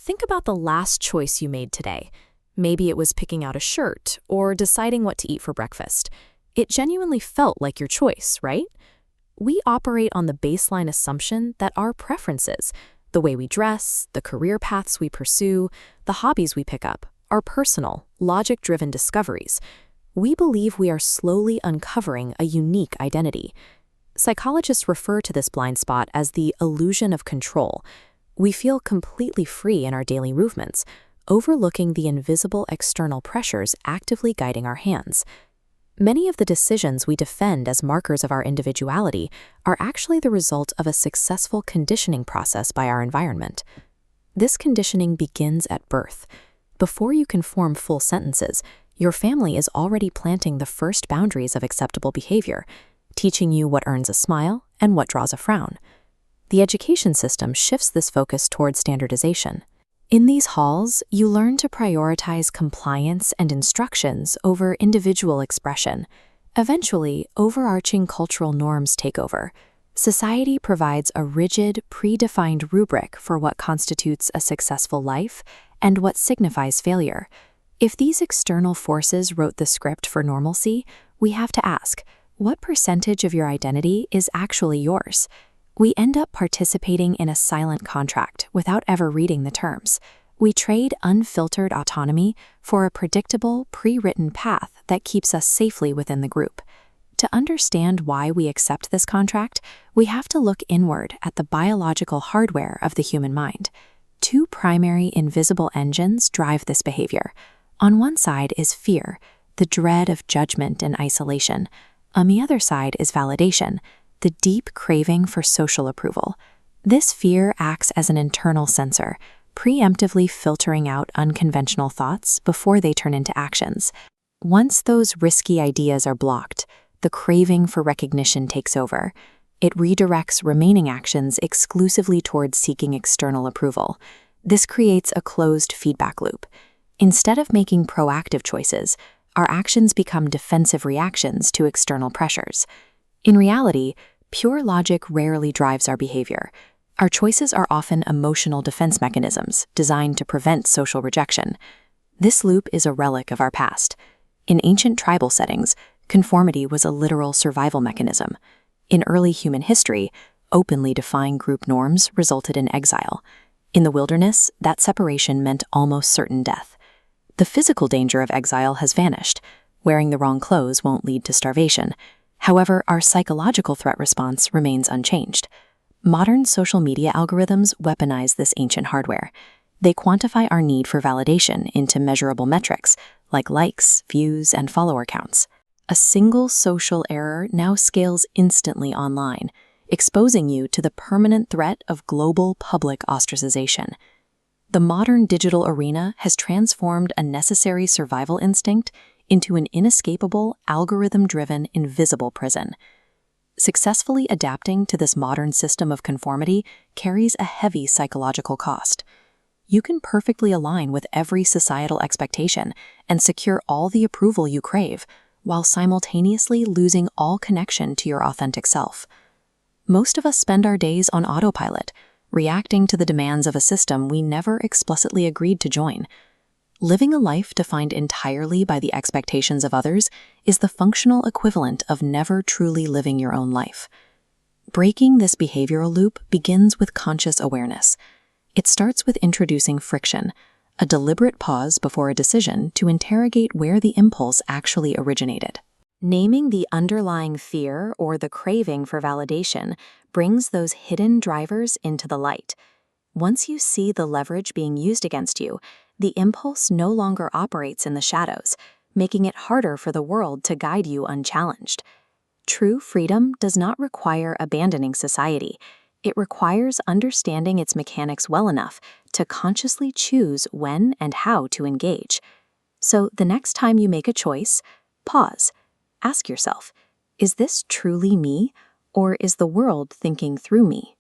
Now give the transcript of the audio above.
Think about the last choice you made today. Maybe it was picking out a shirt or deciding what to eat for breakfast. It genuinely felt like your choice, right? We operate on the baseline assumption that our preferences, the way we dress, the career paths we pursue, the hobbies we pick up, are personal, logic-driven discoveries. We believe we are slowly uncovering a unique identity. Psychologists refer to this blind spot as the illusion of control. We feel completely free in our daily movements, overlooking the invisible external pressures actively guiding our hands. Many of the decisions we defend as markers of our individuality are actually the result of a successful conditioning process by our environment. This conditioning begins at birth. Before you can form full sentences, your family is already planting the first boundaries of acceptable behavior, teaching you what earns a smile and what draws a frown. The education system shifts this focus toward standardization. In these halls, you learn to prioritize compliance and instructions over individual expression. Eventually, overarching cultural norms take over. Society provides a rigid, predefined rubric for what constitutes a successful life and what signifies failure. If these external forces wrote the script for normalcy, we have to ask, what percentage of your identity is actually yours? We end up participating in a silent contract without ever reading the terms. We trade unfiltered autonomy for a predictable, pre-written path that keeps us safely within the group. To understand why we accept this contract, we have to look inward at the biological hardware of the human mind. Two primary invisible engines drive this behavior. On one side is fear, the dread of judgment and isolation. On the other side is validation, the deep craving for social approval. This fear acts as an internal censor, preemptively filtering out unconventional thoughts before they turn into actions. Once those risky ideas are blocked, the craving for recognition takes over. It redirects remaining actions exclusively towards seeking external approval. This creates a closed feedback loop. Instead of making proactive choices, our actions become defensive reactions to external pressures. In reality, pure logic rarely drives our behavior. Our choices are often emotional defense mechanisms designed to prevent social rejection. This loop is a relic of our past. In ancient tribal settings, conformity was a literal survival mechanism. In early human history, openly defying group norms resulted in exile. In the wilderness, that separation meant almost certain death. The physical danger of exile has vanished. Wearing the wrong clothes won't lead to starvation. However, our psychological threat response remains unchanged. Modern social media algorithms weaponize this ancient hardware. They quantify our need for validation into measurable metrics like likes, views, and follower counts. A single social error now scales instantly online, exposing you to the permanent threat of global public ostracization. The modern digital arena has transformed a necessary survival instinct into an inescapable, algorithm-driven, invisible prison. Successfully adapting to this modern system of conformity carries a heavy psychological cost. You can perfectly align with every societal expectation and secure all the approval you crave, while simultaneously losing all connection to your authentic self. Most of us spend our days on autopilot, reacting to the demands of a system we never explicitly agreed to join. Living a life defined entirely by the expectations of others is the functional equivalent of never truly living your own life. Breaking this behavioral loop begins with conscious awareness. It starts with introducing friction, a deliberate pause before a decision to interrogate where the impulse actually originated. Naming the underlying fear or the craving for validation brings those hidden drivers into the light. Once you see the leverage being used against you, the impulse no longer operates in the shadows, making it harder for the world to guide you unchallenged. True freedom does not require abandoning society. It requires understanding its mechanics well enough to consciously choose when and how to engage. So the next time you make a choice, pause. Ask yourself, is this truly me, or is the world thinking through me?